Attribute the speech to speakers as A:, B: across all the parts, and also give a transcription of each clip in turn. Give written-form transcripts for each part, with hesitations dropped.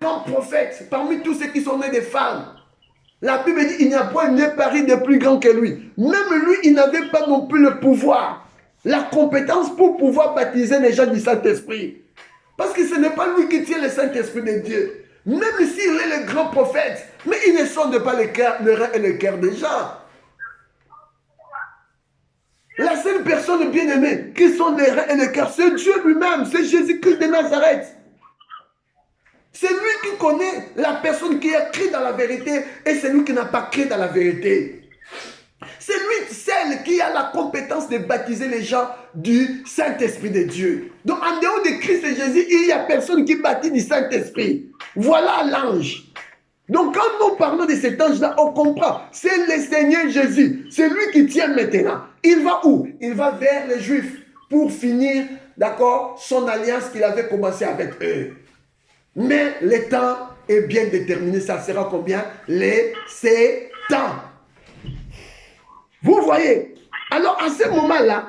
A: grands prophètes, parmi tous ceux qui sont nés des femmes, la Bible dit il n'y a point né Paris de plus grand que lui. Même lui, il n'avait pas non plus le pouvoir, la compétence pour pouvoir baptiser les gens du Saint-Esprit. Parce que ce n'est pas lui qui tient le Saint-Esprit de Dieu. Même s'il est le grand prophète, mais il ne sonde pas le rein et le cœur des gens. La seule personne bien-aimée qui sonde les reins et le cœur, c'est Dieu lui-même, c'est Jésus-Christ de Nazareth. C'est lui qui connaît la personne qui a cru dans la vérité et celui qui n'a pas cru dans la vérité. C'est lui, celle qui a la compétence de baptiser les gens du Saint-Esprit de Dieu. Donc en dehors de Christ et Jésus, il n'y a personne qui baptise du Saint-Esprit. Voilà l'ange. Donc quand nous parlons de cet ange-là, on comprend. C'est le Seigneur Jésus. C'est lui qui tient maintenant. Il va où? Il va vers les Juifs pour finir, d'accord, son alliance qu'il avait commencé avec eux. Mais le temps est bien déterminé. Ça sera combien? Les 7 ans. Vous voyez? Alors, à ce moment-là,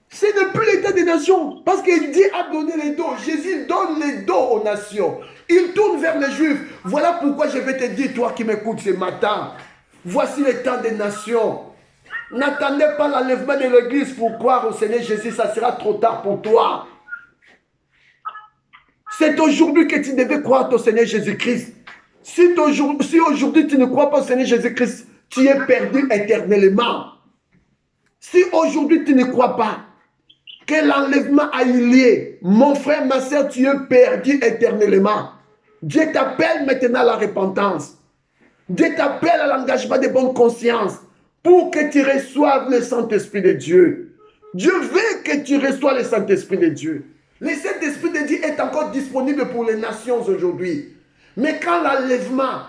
A: ce n'est plus l'état des nations. Parce que Dieu a donné les dos. Jésus donne les dos aux nations. Il tourne vers les Juifs. Voilà pourquoi je vais te dire, toi qui m'écoutes ce matin, voici le temps des nations. N'attendez pas l'enlèvement de l'église pour croire au Seigneur Jésus. Ça sera trop tard pour toi. C'est aujourd'hui que tu devais croire au Seigneur Jésus-Christ. Si aujourd'hui tu ne crois pas au Seigneur Jésus-Christ, tu es perdu éternellement. Si aujourd'hui tu ne crois pas que l'enlèvement a eu lieu, mon frère, ma soeur, tu es perdu éternellement. Dieu t'appelle maintenant à la repentance. Dieu t'appelle à l'engagement de bonne conscience pour que tu reçoives le Saint-Esprit de Dieu. Dieu veut que tu reçoives le Saint-Esprit de Dieu. Le Saint-Esprit de Dieu est encore disponible pour les nations aujourd'hui. Mais quand l'enlèvement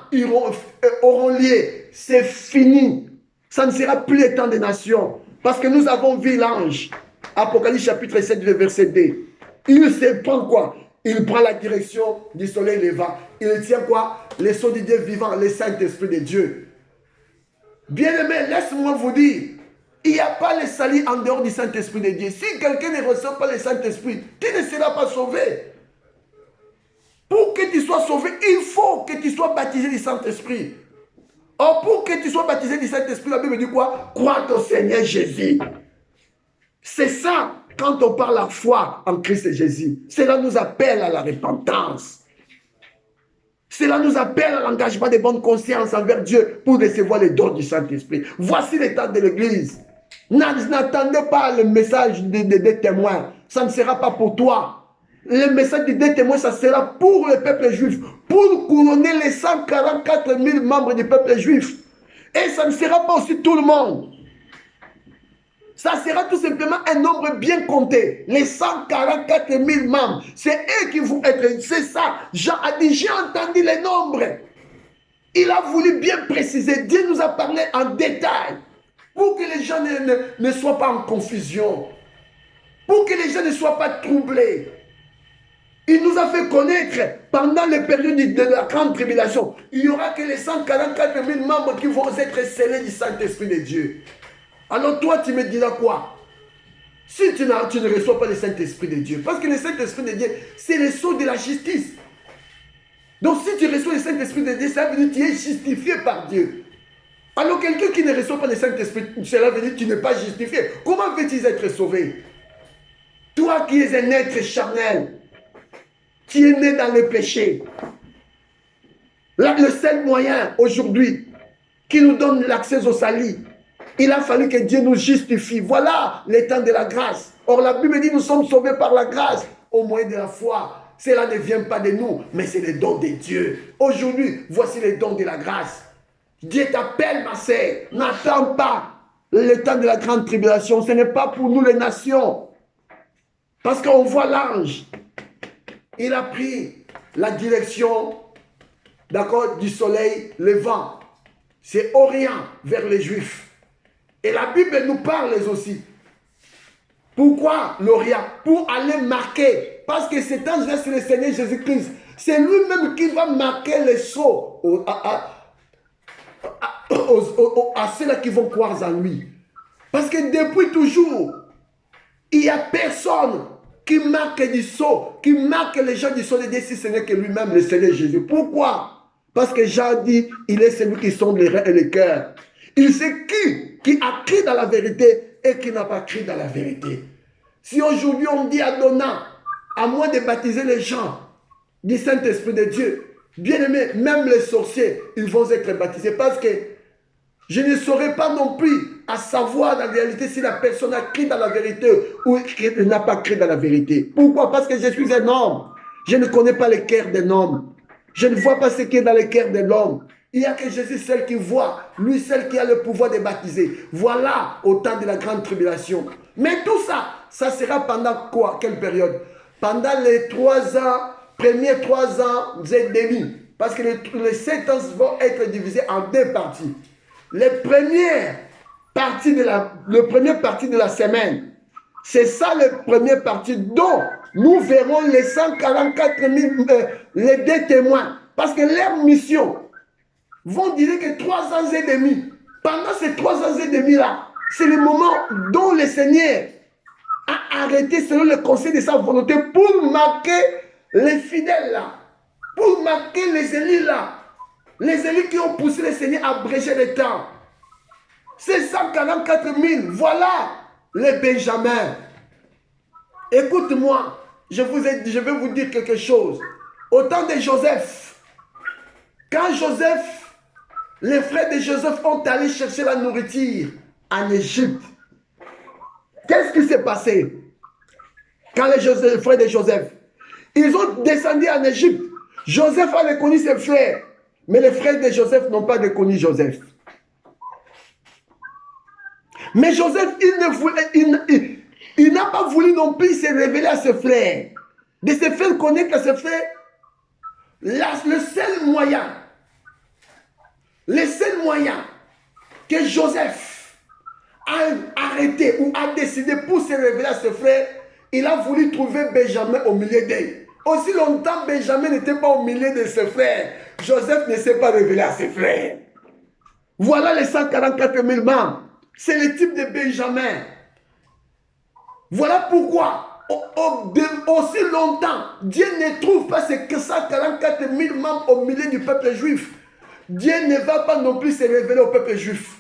A: aura lieu, c'est fini. Ça ne sera plus le temps des nations. Parce que nous avons vu l'ange. Apocalypse chapitre 7, verset 2. Il se prend quoi? Il prend la direction du soleil levant. Il tient quoi? Les sceaux du Dieu vivant, le Saint-Esprit de Dieu. Bien-aimé, laisse-moi vous dire, il n'y a pas le salut en dehors du Saint-Esprit de Dieu. Si quelqu'un ne reçoit pas le Saint-Esprit, tu ne seras pas sauvé. Pour que tu sois sauvé, il faut que tu sois baptisé du Saint-Esprit. Or, pour que tu sois baptisé du Saint-Esprit, la Bible dit quoi? Crois au Seigneur Jésus. C'est ça, quand on parle la foi en Christ Jésus. Cela nous appelle à la repentance. Cela nous appelle à l'engagement de bonne conscience envers Dieu pour recevoir les dons du Saint-Esprit. Voici l'état de l'Église. N'attendez pas le message des témoins. Ça ne sera pas pour toi. Le message des témoins, ça sera pour le peuple juif. Pour couronner les 144 000 membres du peuple juif. Et ça ne sera pas aussi tout le monde. Ça sera tout simplement un nombre bien compté. Les 144 000 membres. C'est eux qui vont être. C'est ça. Jean a dit, j'ai entendu les nombres. Il a voulu bien préciser. Dieu nous a parlé en détail. Pour que les gens ne soient pas en confusion. Pour que les gens ne soient pas troublés. Il nous a fait connaître pendant les périodes de la grande tribulation. Il n'y aura que les 144 000 membres qui vont être scellés du Saint-Esprit de Dieu. Alors toi, tu me diras quoi? Si tu ne reçois pas le Saint-Esprit de Dieu, parce que le Saint-Esprit de Dieu, c'est le sceau de la justice. Donc si tu reçois le Saint-Esprit de Dieu, ça veut dire que tu es justifié par Dieu. Alors quelqu'un qui ne reçoit pas le Saint-Esprit, cela veut dire que tu n'es pas justifié. Comment veux-tu être sauvé? Toi qui es un être charnel, qui est né dans le péché, là, le seul moyen aujourd'hui qui nous donne l'accès au salut, il a fallu que Dieu nous justifie. Voilà le temps de la grâce. Or, la Bible dit nous sommes sauvés par la grâce au moyen de la foi. Cela ne vient pas de nous, mais c'est le don de Dieu. Aujourd'hui, voici le don de la grâce. Dieu t'appelle, ma sœur. N'attends pas le temps de la grande tribulation. Ce n'est pas pour nous les nations. Parce qu'on voit l'ange. Il a pris la direction, d'accord, du soleil levant. C'est Orient vers les Juifs. Et la Bible nous parle aussi. Pourquoi l'Orient? Pour aller marquer. Parce que cet ange-là, c'est le Seigneur Jésus-Christ. C'est lui-même qui va marquer les sceaux à ceux-là qui vont croire en lui. Parce que depuis toujours, il n'y a personne qui marque du sceau, qui marque les gens du sceau de Dieu, si ce n'est que lui-même, le Seigneur Jésus. Pourquoi? Parce que Jean dit, il est celui qui sonde les reins et les cœurs. Il sait qui a cru dans la vérité et qui n'a pas cru dans la vérité. Si aujourd'hui on dit à Donna, à moins de baptiser les gens du Saint-Esprit de Dieu, bien aimé, même les sorciers, ils vont être baptisés parce que je ne saurais pas non plus à savoir dans la réalité si la personne a cru dans la vérité ou elle n'a pas cru dans la vérité. Pourquoi? Parce que je suis un homme. Je ne connais pas le cœur d'un homme. Je ne vois pas ce qui est dans le cœur de l'homme. Il n'y a que Jésus seul qui voit, lui seul qui a le pouvoir de baptiser. Voilà au temps de la grande tribulation. Mais tout ça, ça sera pendant quoi? Quelle période? Pendant les 3 ans, premiers 3 ans et demi. Parce que les 7 ans vont être divisés en 2 parties. Les premières parties de la semaine, c'est ça le premier partie dont nous verrons les 144 000, les 2 témoins. Parce que leur mission vont dire que 3 ans et demi, pendant ces 3 ans et demi là, c'est le moment dont le Seigneur a arrêté selon le conseil de sa volonté pour marquer les fidèles là, pour marquer les élus là, les élus qui ont poussé le Seigneur à abréger le temps. C'est 144 000, voilà les Benjamins. Écoute-moi, je vais vous dire quelque chose. Au temps de Joseph, quand Joseph, les frères de Joseph ont allé chercher la nourriture en Égypte, qu'est-ce qui s'est passé? Quand les frères de Joseph, ils ont descendu en Égypte. Joseph a reconnu ses frères, mais les frères de Joseph n'ont pas reconnu Joseph. Mais Joseph, il n'a pas voulu non plus se révéler à ses frères, de se faire connaître à ses frères. Le seul moyen que Joseph a arrêté ou a décidé pour se révéler à ses frères, il a voulu trouver Benjamin au milieu d'eux. Aussi longtemps, Benjamin n'était pas au milieu de ses frères. Joseph ne s'est pas révélé à ses frères. Voilà les 144 000 membres. C'est le type de Benjamin. Voilà pourquoi, aussi longtemps, Dieu ne trouve pas ces 144 000 membres au milieu du peuple juif. Dieu ne va pas non plus se révéler au peuple juif.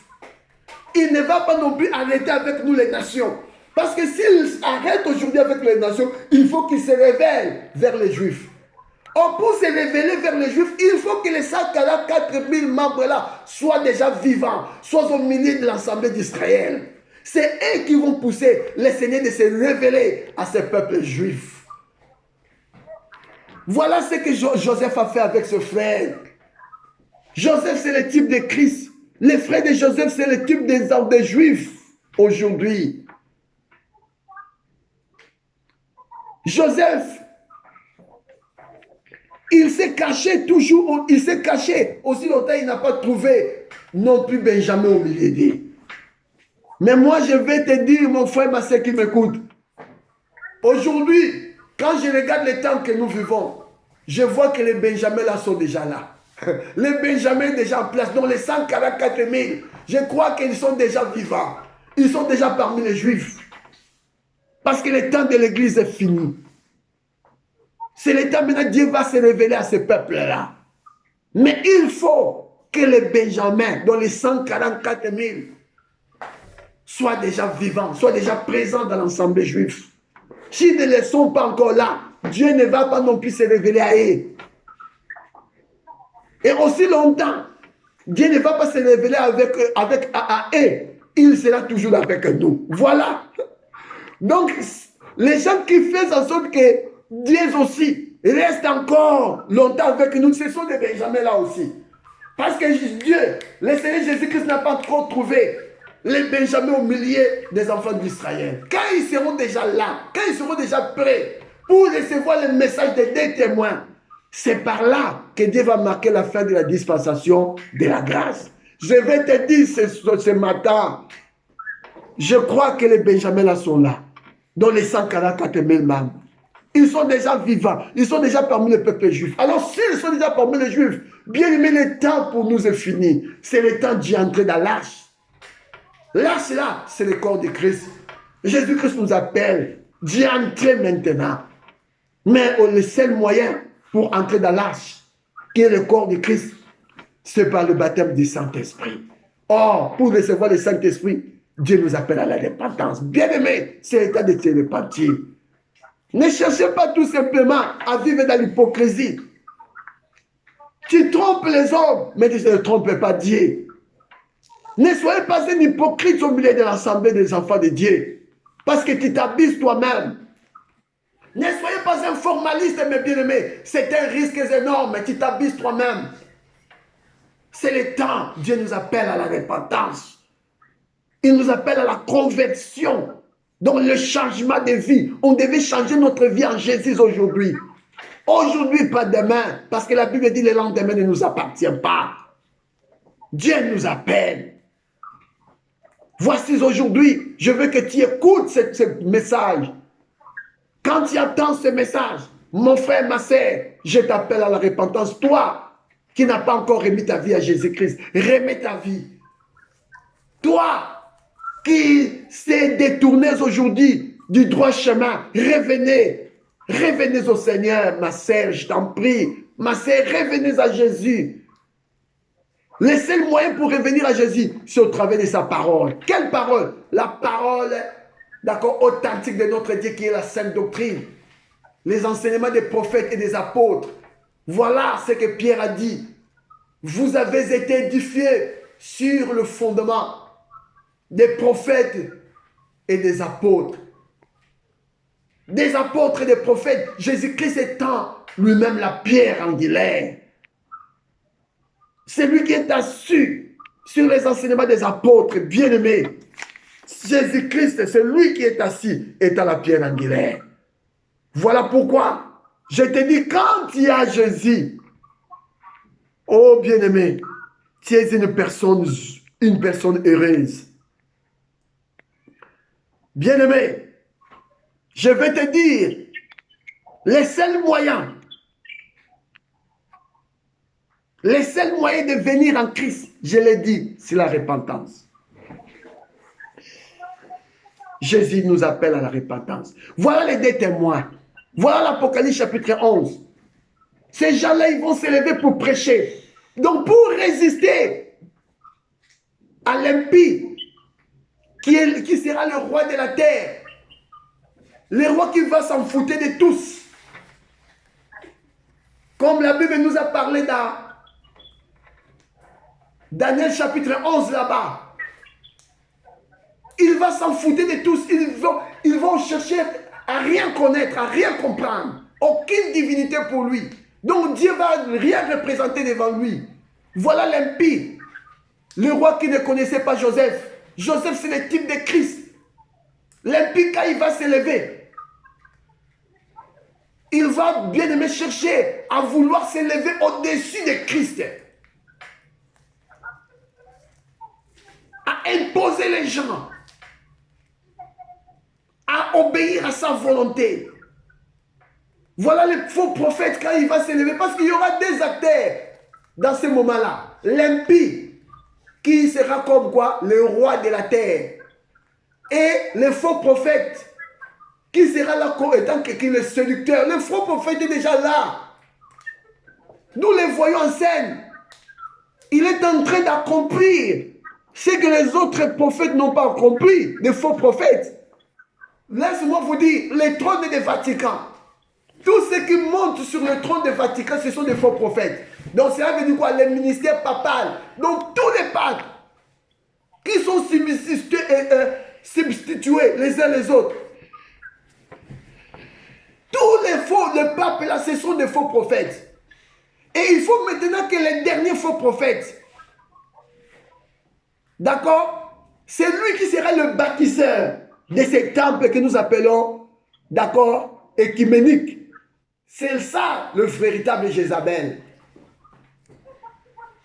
A: Il ne va pas non plus arrêter avec nous les nations. Parce que s'il arrête aujourd'hui avec les nations, il faut qu'il se révèle vers les juifs. Or, pour se révéler vers les juifs, il faut que les 144 000 membres là soient déjà vivants, soient au milieu de l'assemblée d'Israël. C'est eux qui vont pousser les Seigneurs de se révéler à ce peuple juif. Voilà ce que Joseph a fait avec ce frère. Joseph, c'est le type de Christ. Les frères de Joseph, c'est le type des Juifs aujourd'hui. Joseph, il s'est caché toujours, il s'est caché. Aussi longtemps, il n'a pas trouvé non plus Benjamin au milieu d'eux. Mais moi, je vais te dire, mon frère, ma soeur qui m'écoute. Aujourd'hui, quand je regarde le temps que nous vivons, je vois que les Benjamins là sont déjà là. Les Benjamins déjà en place, dont les 144 000, je crois qu'ils sont déjà vivants. Ils sont déjà parmi les Juifs. Parce que le temps de l'Église est fini. C'est le temps maintenant, Dieu va se révéler à ce peuple-là. Mais il faut que les Benjamins, dont les 144 000, soient déjà vivants, soient déjà présents dans l'ensemble juif. S'ils ne le sont pas encore là, Dieu ne va pas non plus se révéler à eux. Et aussi longtemps, Dieu ne va pas se révéler à eux. Il sera toujours avec nous. Voilà. Donc, les gens qui font en sorte que Dieu aussi reste encore longtemps avec nous, ce sont des Benjamins là aussi. Parce que Dieu, le Seigneur Jésus-Christ n'a pas trop trouvé les Benjamins au milieu des enfants d'Israël. Quand ils seront déjà là, quand ils seront déjà prêts pour recevoir le message des 2 témoins, c'est par là que Dieu va marquer la fin de la dispensation de la grâce. Je vais te dire ce matin, je crois que les Benjamins là sont là, dont les 144 000 membres. Ils sont déjà vivants, ils sont déjà parmi le peuple juif. Alors s'ils sont déjà parmi les juifs, bien aimé, le temps pour nous est fini. C'est le temps d'y entrer dans l'arche. L'arche là, c'est le corps de Christ. Jésus-Christ nous appelle d'y entrer maintenant. Mais le seul moyen pour entrer dans l'arche, qui est le corps de Christ, c'est par le baptême du Saint-Esprit. Or, pour recevoir le Saint-Esprit, Dieu nous appelle à la repentance. Bien-aimé, c'est l'état de se repentir. Ne cherchez pas tout simplement à vivre dans l'hypocrisie. Tu trompes les hommes, mais tu ne trompes pas Dieu. Ne soyez pas un hypocrite au milieu de l'assemblée des enfants de Dieu, parce que tu t'abuses toi-même. Ne soyez pas un formaliste, mes bien-aimés. C'est un risque énorme, mais tu t'abuses toi-même. C'est le temps. Dieu nous appelle à la repentance. Il nous appelle à la conversion. Donc le changement de vie. On devait changer notre vie en Jésus aujourd'hui. Aujourd'hui, pas demain. Parce que la Bible dit que le lendemain ne nous appartient pas. Dieu nous appelle. Voici aujourd'hui, je veux que tu écoutes ce message. Quand tu entends ce message, mon frère, ma sœur, je t'appelle à la repentance. Toi, qui n'as pas encore remis ta vie à Jésus-Christ, remets ta vie. Toi, qui s'est détourné aujourd'hui du droit chemin, revenez. Revenez au Seigneur, ma sœur, je t'en prie. Ma sœur, revenez à Jésus. Le seul moyen pour revenir à Jésus, c'est au travers de sa parole. Quelle parole? La parole, d'accord, authentique de notre Dieu qui est la sainte doctrine. Les enseignements des prophètes et des apôtres. Voilà ce que Pierre a dit. Vous avez été édifiés sur le fondement des prophètes et des apôtres. Des apôtres et des prophètes. Jésus-Christ étant lui-même la pierre angulaire. C'est lui qui est assis sur les enseignements des apôtres, bien-aimés. Jésus-Christ, c'est lui qui est assis, étant la pierre angulaire. Voilà pourquoi je te dis, quand il y a Jésus, oh bien-aimé, tu es une personne heureuse. Bien-aimé, je vais te dire, les seuls moyens de venir en Christ, je l'ai dit, c'est la repentance. Jésus nous appelle à la repentance. Voilà les deux témoins. Voilà l'Apocalypse chapitre 11. Ces gens-là, ils vont se lever pour prêcher. Donc, pour résister à l'impie, qui sera le roi de la terre, le roi qui va s'en foutre de tous, comme la Bible nous a parlé dans Daniel chapitre 11 là-bas. Il va s'en foutre de tous. Ils vont chercher à rien connaître, à rien comprendre. Aucune divinité pour lui. Donc Dieu va rien représenter devant lui. Voilà l'impie. Le roi qui ne connaissait pas Joseph. Joseph, c'est le type de Christ. L'impie, quand il va s'élever, il va bien aimer chercher à vouloir s'élever au-dessus de Christ. À imposer les gens. À obéir à sa volonté. Voilà le faux prophète quand il va s'élever. Parce qu'il y aura des acteurs dans ce moment-là. L'impie qui sera comme quoi? Le roi de la terre. Et le faux prophète qui sera là comme étant le séducteur. Le faux prophète est déjà là. Nous le voyons en scène. Il est en train d'accomplir ce que les autres prophètes n'ont pas accompli. Les faux prophètes. Laisse-moi vous dire, les trônes des Vatican, tous ceux qui montent sur le trône des Vatican, ce sont des faux prophètes. Donc cela veut dire quoi? Les ministères papales. Donc tous les papes qui sont substitués les uns les autres. Tous les papes là, ce sont des faux prophètes. Et il faut maintenant que les derniers faux prophètes, d'accord, c'est lui qui sera le bâtisseur de ces temples que nous appelons, d'accord, écuméniques. C'est ça le véritable Jézabel.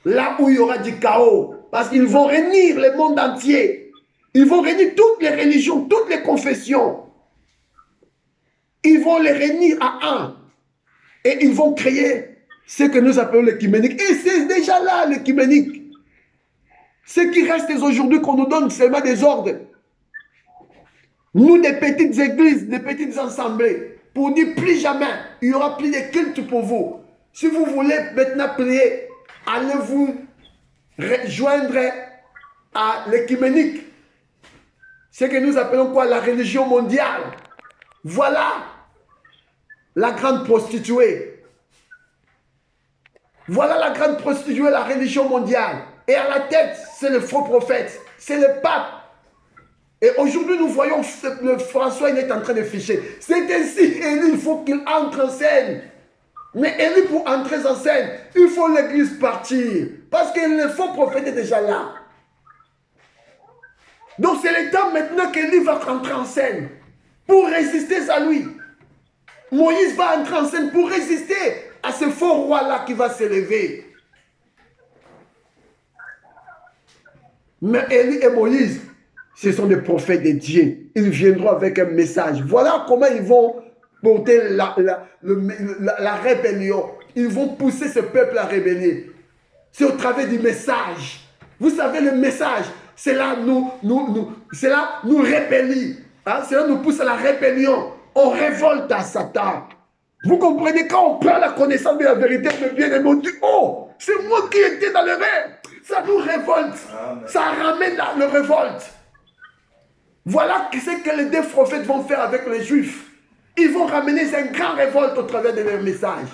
A: Là où il y aura du chaos, parce qu'ils vont réunir le monde entier. Ils vont réunir toutes les religions, toutes les confessions. Ils vont les réunir à un. Et ils vont créer ce que nous appelons l'écuménique. Et c'est déjà là l'écuménique. Ce qui reste aujourd'hui qu'on nous donne seulement des ordres. Nous, des petites églises, des petites assemblées, pour dire plus jamais, il n'y aura plus de culte pour vous. Si vous voulez maintenant prier, allez vous joindre à l'écuménique. Ce que nous appelons quoi? La religion mondiale. Voilà la grande prostituée. Voilà la grande prostituée, la religion mondiale. Et à la tête, c'est le faux prophète, c'est le pape. Et aujourd'hui, nous voyons le François, il est en train de ficher. C'est ainsi, Élie, il faut qu'il entre en scène. Mais Élie, pour entrer en scène, il faut l'église partir. Parce que le faux prophète est déjà là. Donc c'est le temps maintenant qu'Élie va rentrer en scène pour résister à lui. Moïse va entrer en scène pour résister à ce faux roi-là qui va s'élever. Mais Élie et Moïse, ce sont des prophètes de Dieu. Ils viendront avec un message. Voilà comment ils vont porter la rébellion. Ils vont pousser ce peuple à rébeller. C'est au travers du message. Vous savez, le message, c'est là nous rébellir. Hein? C'est là nous pousse à la rébellion. On révolte à Satan. Vous comprenez, quand on prend la connaissance de la vérité, le bien-aimé, on dit, oh, c'est moi qui étais dans le rêve. Ça nous révolte. Ça ramène le révolte. Voilà ce que les deux prophètes vont faire avec les Juifs. Ils vont ramener une grande révolte au travers de leur message.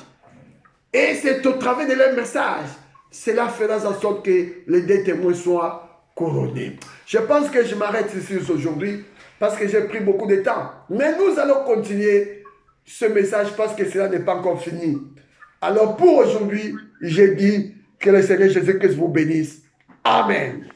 A: Et c'est au travers de leur message, cela fera en sorte que les deux témoins soient couronnés. Je pense que je m'arrête ici aujourd'hui parce que j'ai pris beaucoup de temps. Mais nous allons continuer ce message parce que cela n'est pas encore fini. Alors pour aujourd'hui, j'ai dit que le Seigneur Jésus-Christ vous bénisse. Amen.